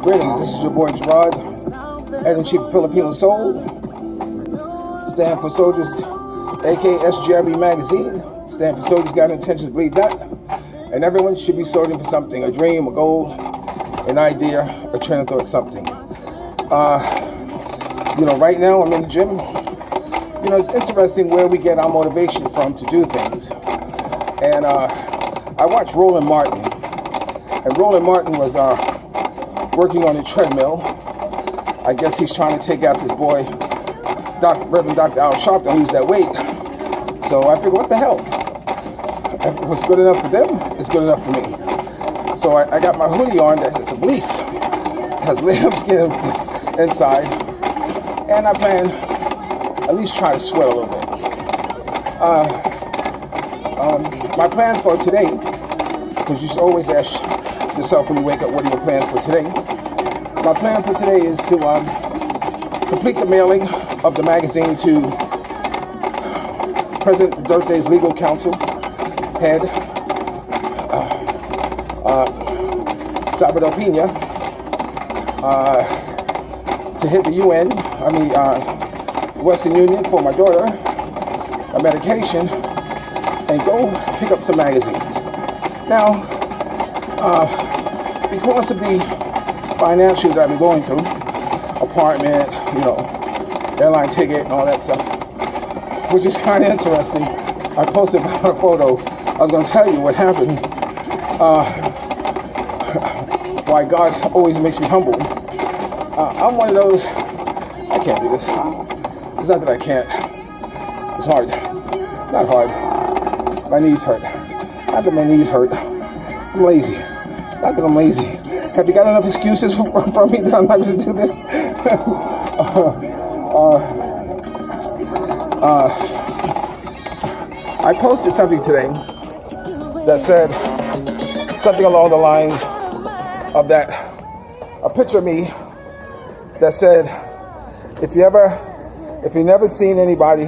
Greetings, this is your boy Gerard, editor-in-chief of Filipino Soul. Stand for Soldiers, aka SGRB Magazine. Stand for Soldiers Got Intentions, Believe That. And everyone should be soldiering for something, a dream, a goal, an idea, a train of thought, something. Right now I'm in the gym. It's interesting where we get our motivation from to do things. And I watched Roland Martin. And Roland Martin was working on a treadmill. I guess he's trying to take after his boy, Reverend Dr. Al Sharpton, lose that weight. So I figured, what the hell? If it was good enough for them, it's good enough for me. So I got my hoodie on, it's a fleece. It has lambskin inside. And I plan at least try to sweat a little bit. My plans for today, because you should always ask yourself when you wake up, what are your plans for today? My plan for today is to complete the mailing of the magazine to President Duterte's legal counsel head, Salvador Pinelo, to hit the UN, Western Union for my daughter, a medication, and go pick up some magazines. Now, because of the financial that I've been going through, apartment, airline ticket and all that stuff, which is kind of interesting. I posted about a photo. I was going to tell you what happened. Why God always makes me humble. I'm one of those, I can't do this. It's not that I can't. It's hard. Not hard. My knees hurt. Not that my knees hurt. I'm lazy. Not that I'm lazy. Have you got enough excuses from me that I'm not going to do this? I posted something today that said something along the lines of that, a picture of me that said, if you never seen anybody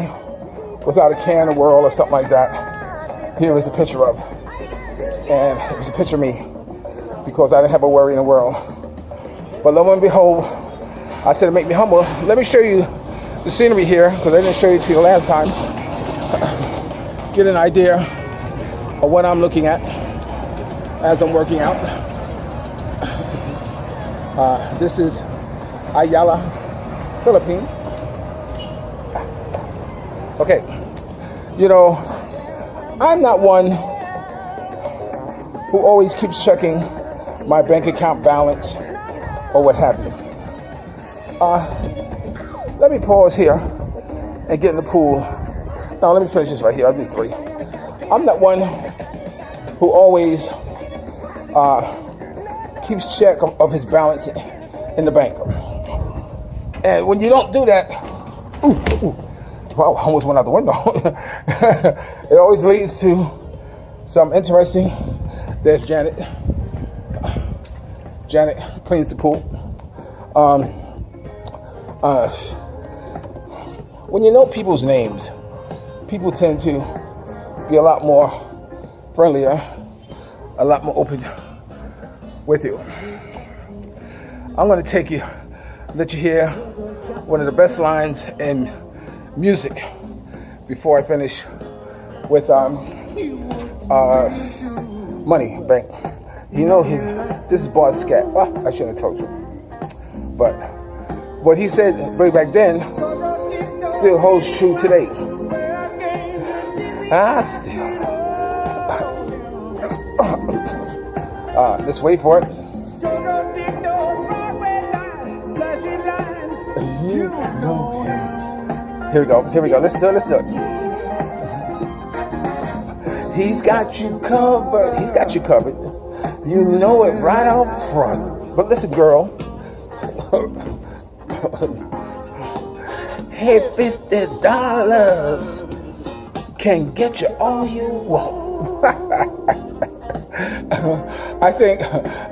without a can of Whirl or something like that, here is the picture of. And it was a picture of me, because I didn't have a worry in the world. But lo and behold, I said, it make me humble. Let me show you the scenery here, because I didn't show you to you last time. Get an idea of what I'm looking at as I'm working out. This is Ayala, Philippines. Okay, I'm not one who always keeps checking my bank account balance or what have you. Let me pause here and get in the pool. Now let me finish this right here. I'll do 3. I'm not one who always keeps check of his balance in the bank. And when you don't do that, wow, I almost went out the window. It always leads to some interesting. There's Janet. Janet cleans the pool. When you know people's names, people tend to be a lot more friendlier, a lot more open with you. I'm going to let you hear one of the best lines in music before I finish with Money Bank. This is Boss Scat. I shouldn't have told you. But what he said way back then still holds true today. Let's wait for it. You know him. Here we go. Let's do it. He's got you covered. You know it right out front. But listen, girl. Hey, $50 can get you all you want. I think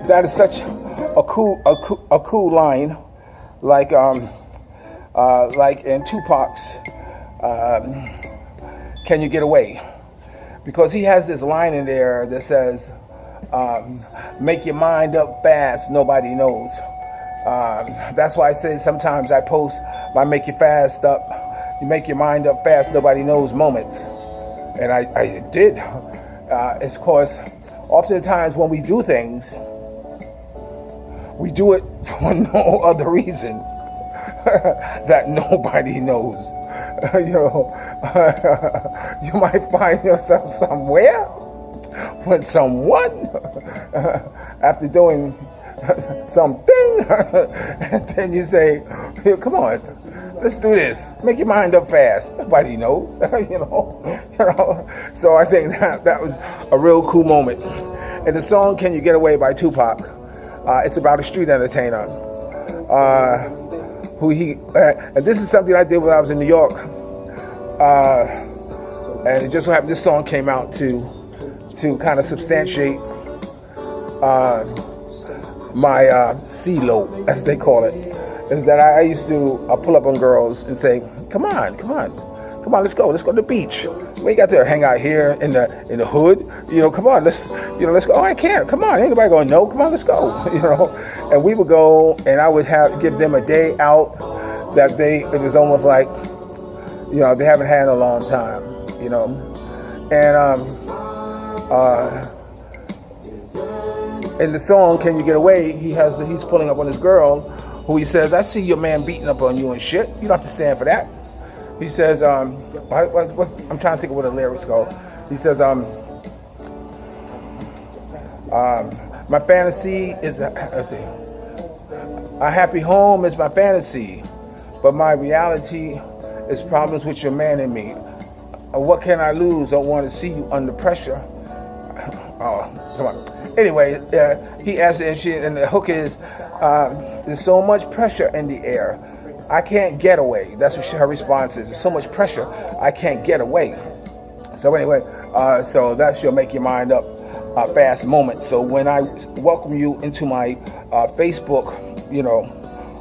that is such a cool line, like in Tupac's "Can You Get Away?" Because he has this line in there that says, Make your mind up fast, nobody knows. That's why I say sometimes I post my make you make your mind up fast, nobody knows moments. And I did. It's because oftentimes when we do things, we do it for no other reason that nobody knows. You might find yourself somewhere with someone after doing something, and then you say, "Come on, let's do this. Make your mind up fast. Nobody knows." So I think that was a real cool moment. And the song "Can You Get Away" by Tupac. It's about a street entertainer. And this is something I did when I was in New York. And it just so happened this song came out to kind of substantiate my CeeLo, as they call it. Is that I used to pull up on girls and say, come on, let's go to the beach. We ain't got to hang out here in the hood. Come on, let's go. Oh, I can't. Come on, ain't nobody going no. Come on, let's go. And we would go, and I would give them a day out that it was almost like, they haven't had in a long time. And in the song "Can You Get Away," he's pulling up on this girl who he says, "I see your man beating up on you and shit. You don't have to stand for that." He says, I'm trying to think of what the lyrics go. He says, my fantasy is a happy home is my fantasy, but my reality is problems with your man and me. What can I lose? Don't want to see you under pressure. Oh, come on. Anyway, he asked her, and the hook is, there's so much pressure in the air. I can't get away. That's what her response is. There's so much pressure, I can't get away. So anyway, so that's your make your mind up fast moment. So when I welcome you into my Facebook,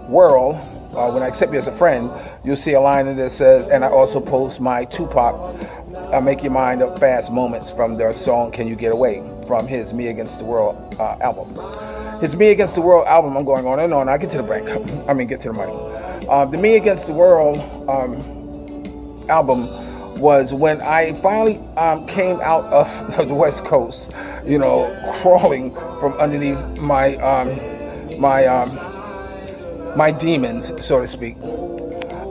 world, when I accept you as a friend, you'll see a line in there that says, and I also post my Tupac make your mind up fast moments from their song "Can You Get Away" from his Me Against the World album. His Me Against the World album, I'm going on and on. I get to the break. Get to the money. The Me Against the World album was when I finally came out of the West Coast, crawling from underneath my demons, so to speak.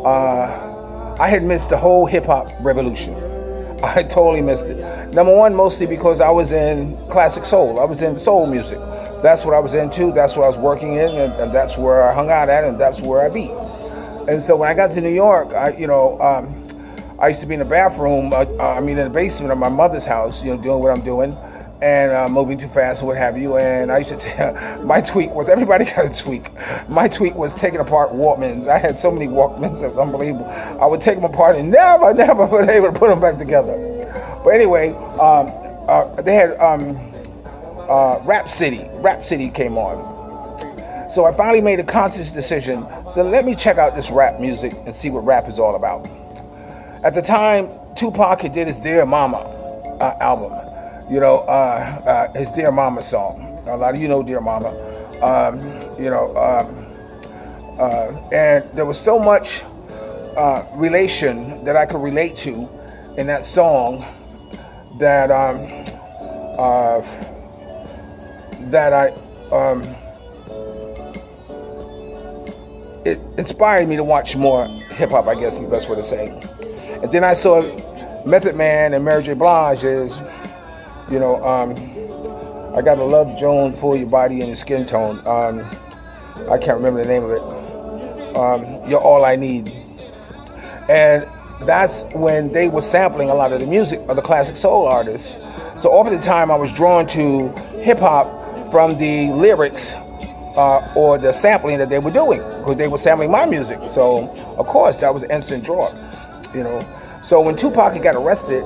I had missed the whole hip-hop revolution. I totally missed it. Number one, mostly because I was in classic soul. I was in soul music. That's what I was into. That's what I was working in, and that's where I hung out at, and that's where I be. And so when I got to New York, I used to be in the bathroom, in the basement of my mother's house, doing what I'm doing, and moving too fast and what have you. And I used to tell, my tweak was, everybody got a tweak. My tweak was taking apart Walkmans. I had so many Walkmans, it was unbelievable. I would take them apart and never were able to put them back together. But anyway, they had Rap City came on. So I finally made a conscious decision, so let me check out this rap music and see what rap is all about. At the time, Tupac had did his Dear Mama album. His Dear Mama song. A lot of you know Dear Mama. And there was so much relation that I could relate to in that song that it inspired me to watch more hip-hop, I guess is the best way to say. And then I saw Method Man and Mary J. Blige as, I gotta love Joan for your body and your skin tone. I can't remember the name of it. You're All I Need. And that's when they were sampling a lot of the music of the classic soul artists. So over the time I was drawn to hip-hop from the lyrics or the sampling that they were doing, because they were sampling my music. So of course that was an instant draw, So when Tupac got arrested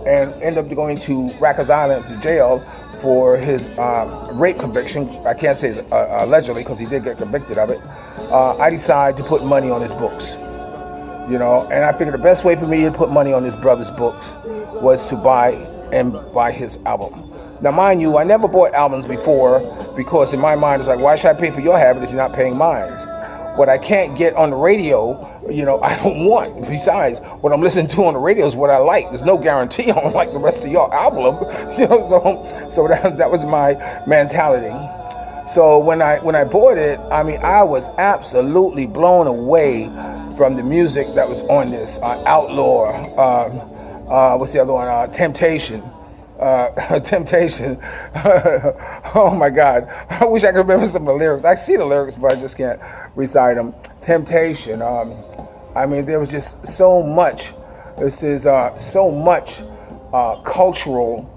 and ended up going to Rikers Island to jail for his rape conviction, I can't say allegedly because he did get convicted of it, I decided to put money on his books. And I figured the best way for me to put money on his brother's books was to buy his album. Now, mind you, I never bought albums before because in my mind it's like, why should I pay for your habit if you're not paying mine? What I can't get on the radio, I don't want. Besides, what I'm listening to on the radio is what I like. There's no guarantee I don't like the rest of your album. So that was my mentality. So when I bought it, I was absolutely blown away from the music that was on this. Outlaw, what's the other one? Temptation. Temptation. Oh my God. I wish I could remember some of the lyrics. I see the lyrics, but I just can't recite them. Temptation. There was just so much. This is so much cultural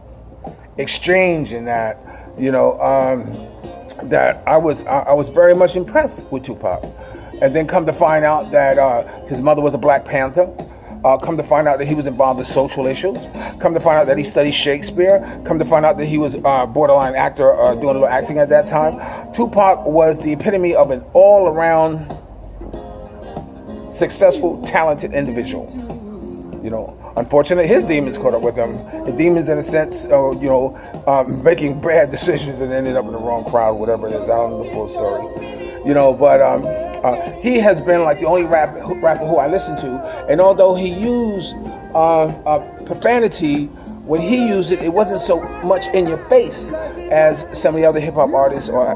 exchange in that, that I was very much impressed with Tupac. And then come to find out that his mother was a Black Panther. Come to find out that he was involved in social issues. Come to find out that he studied Shakespeare. Come to find out that he was a borderline actor, doing a little acting at that time. Tupac was the epitome of an all-around successful, talented individual. Unfortunately, his demons caught up with him. The demons, in a sense, making bad decisions and ended up in the wrong crowd, whatever it is. I don't know the full story. But he has been like the only rapper who I listen to. And although he used profanity, when he used it, it wasn't so much in your face as some of the other hip hop artists or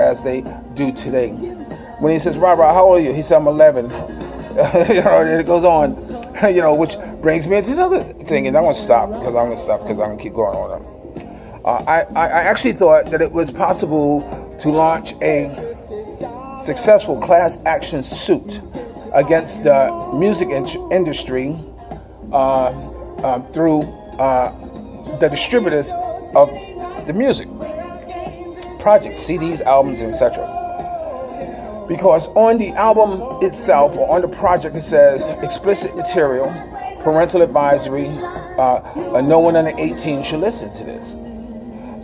as they do today. When he says, Robert, how old are you? He said, I'm 11. And it goes on, which brings me into another thing. And I'm going to stop because I'm going to keep going on. I actually thought that it was possible to launch a successful class action suit against the music industry through the distributors of the music projects, CDs, albums, etc. Because on the album itself or on the project it says explicit material, parental advisory, no one under 18 should listen to this.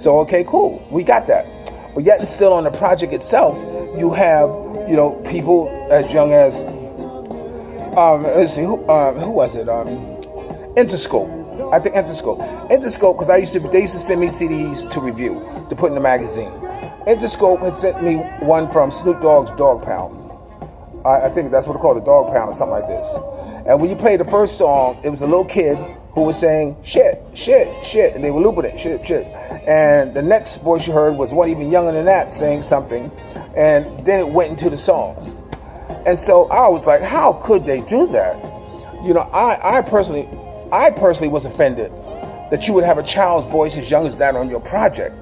So okay, cool, we got that. But yet and still on the project itself, you have, people as young as, let's see, who was it? Interscope. I think Interscope. Interscope, because they used to send me CDs to review, to put in the magazine. Interscope had sent me one from Snoop Dogg's Dog Pound. I think that's what they call it, Dog Pound or something like this. And when you play the first song, it was a little kid who was saying, shit, shit, shit, and they were looping it, shit, shit. And the next voice you heard was one even younger than that saying something, and then it went into the song. And so I was like, how could they do that? I personally was offended that you would have a child's voice as young as that on your project,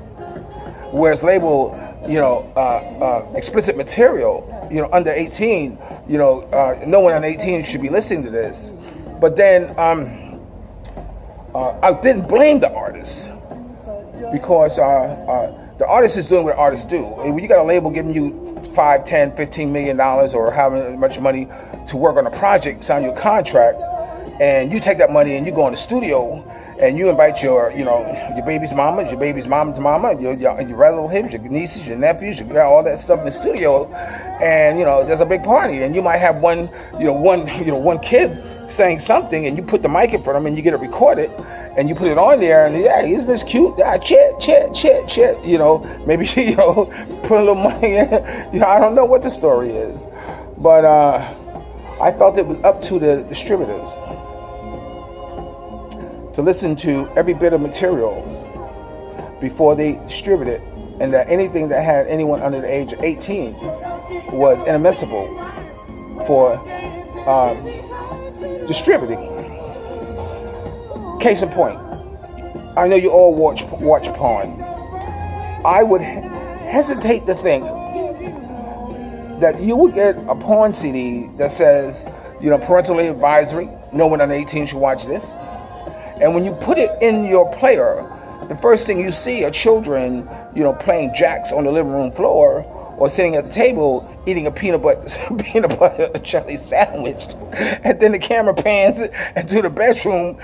where it's labeled, explicit material, under 18, no one under 18 should be listening to this. But then I didn't blame the artist because the artist is doing what artists do. When you got a label giving you $5, $10, $15 million or however much money to work on a project, sign your contract, and you take that money and you go in the studio and you invite your baby's mama, your baby's mama's mama, your relatives, your nieces, your nephews, you got all that stuff in the studio, and there's a big party, and you might have one kid saying something, and you put the mic in front of him and you get it recorded, and you put it on there, and isn't this cute? Chit, maybe put a little money in. I don't know what the story is, but I felt it was up to the distributors to listen to every bit of material before they distribute it, and that anything that had anyone under the age of 18 was inadmissible for distributing. Case in point, I know you all watch porn. I would hesitate to think that you would get a porn CD that says, parental advisory, no one under 18 should watch this. And when you put it in your player, the first thing you see are children, playing jacks on the living room floor or sitting at the table eating a peanut butter jelly sandwich. And then the camera pans into the bedroom,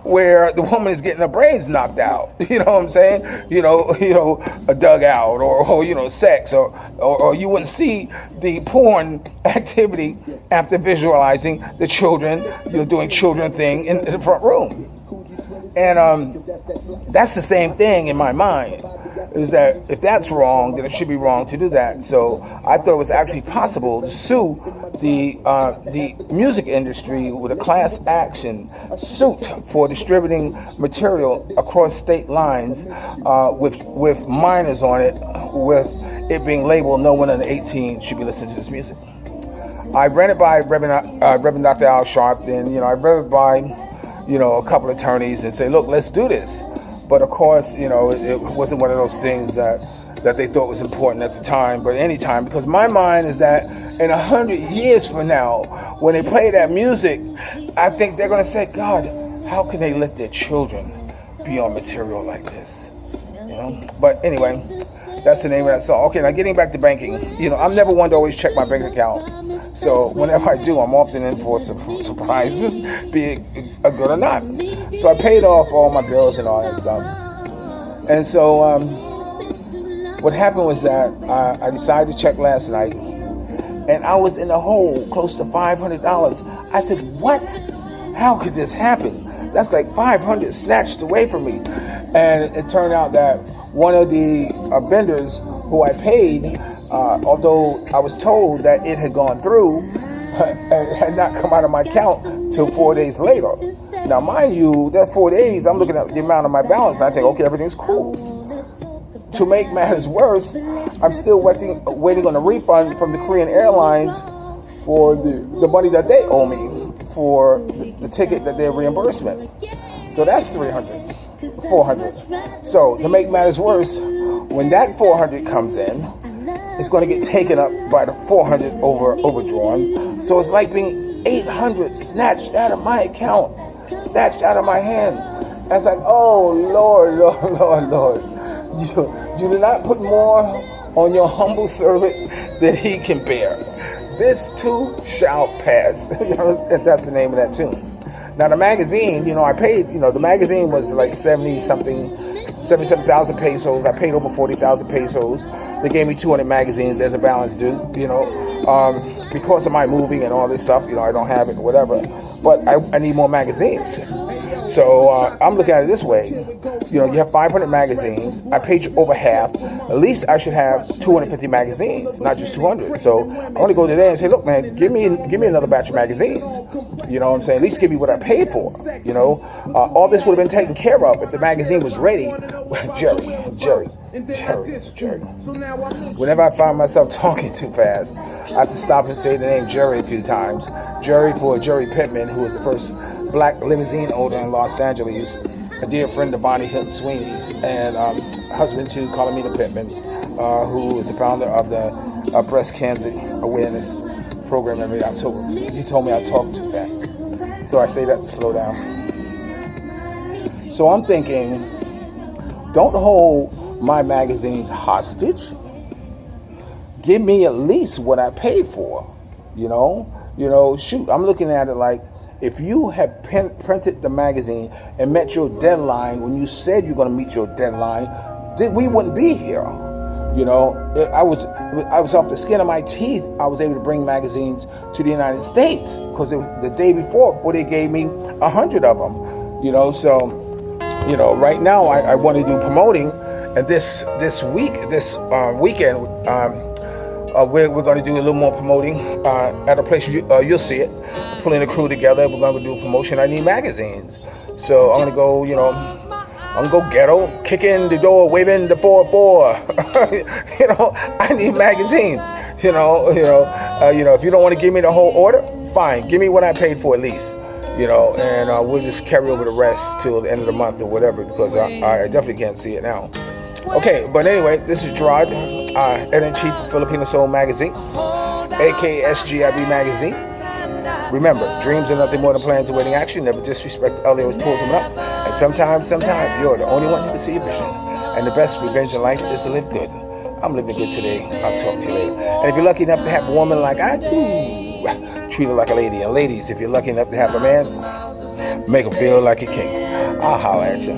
where the woman is getting her brains knocked out. You know what I'm saying? A dugout or sex or you wouldn't see the porn activity after visualizing the children, doing children thing in the front room. And that's the same thing in my mind, is that if that's wrong, then it should be wrong to do that. So I thought it was actually possible to sue the music industry with a class action suit for distributing material across state lines with minors on it, with it being labeled no one under 18 should be listening to this music. I ran it by Reverend Dr. Al Sharpton. I read it by a couple of attorneys and say, look, let's do this. But of course, it wasn't one of those things that they thought was important at the time, but any time, because my mind is that in 100 years from now, when they play that music, I think they're going to say, God, how can they let their children be on material like this? But anyway, that's the name of that song. Okay, now getting back to banking. I'm never one to always check my bank account. So whenever I do, I'm often in for some surprises, be it a good or not. So I paid off all my bills and all that stuff. And so what happened was that I decided to check last night, and I was in the hole close to $500. I said, what? How could this happen? That's like $500 snatched away from me. And it turned out that one of the vendors who I paid, although I was told that it had gone through, had not come out of my account till 4 days later. Now, mind you, that 4 days, I'm looking at the amount of my balance, and I think, okay, everything's cool. To make matters worse, I'm still waiting on a refund from the Korean Airlines for the money that they owe me for the ticket that their reimbursement. So that's $300, $400. So to make matters worse, when that $400 comes in, it's going to get taken up by the $400 overdrawn. So it's like being $800 snatched out of my account, snatched out of my hands. And it's like, oh Lord. You do not put more on your humble servant than he can bear. This too shall pass. That's the name of that tune. Now the magazine, I paid, the magazine was like 77,000 pesos. I paid over 40,000 pesos. They gave me 200 magazines. There's a balance due, because of my moving and all this stuff, I don't have it or whatever. But I need more magazines. So I'm looking at it this way. You have 500 magazines. I paid you over half. At least I should have 250 magazines, not just 200. So I want to go today and say, look, man, give me another batch of magazines. You know what I'm saying? At least give me what I paid for. All this would have been taken care of if the magazine was ready. Jerry. Whenever I find myself talking too fast, I have to stop and say the name Jerry a few times. Jerry for Jerry Pittman, who was the first black limousine owner in Los Angeles, a dear friend of Bonnie Hilton Sweeney's, and husband to Carlomita Pittman, who is the founder of the breast cancer awareness program every October. He told me I talk too fast, so I say that to slow down. So I'm thinking, don't hold my magazines hostage. Give me at least what I paid for. Shoot, I'm looking at it like, if you had printed the magazine and met your deadline when you said you're going to meet your deadline, we wouldn't be here. I was off the skin of my teeth. I was able to bring magazines to the United States because it was the day before they gave me 100 of them. So right now I want to do promoting, and this weekend. We're going to do a little more promoting at a place you'll see it. Pulling the crew together, we're going to do a promotion. I need magazines, so I'm going to go. I'm going to go ghetto, kick in the door, waving the 4-4. I need magazines. If you don't want to give me the whole order, fine. Give me what I paid for at least. And we'll just carry over the rest till the end of the month or whatever, because I definitely can't see it now. Okay, but anyway, this is Gerard, editor-in-chief of Filipino Soul Magazine, aka SGIB Magazine. Remember, dreams are nothing more than plans awaiting action. Never disrespect the other, always pulls them up. And sometimes you're the only one who can see a vision. And the best revenge in life is to live good. I'm living good today. I'll talk to you later. And if you're lucky enough to have a woman like I do, treat her like a lady. And ladies, if you're lucky enough to have a man, make him feel like a king. I'll holler at you.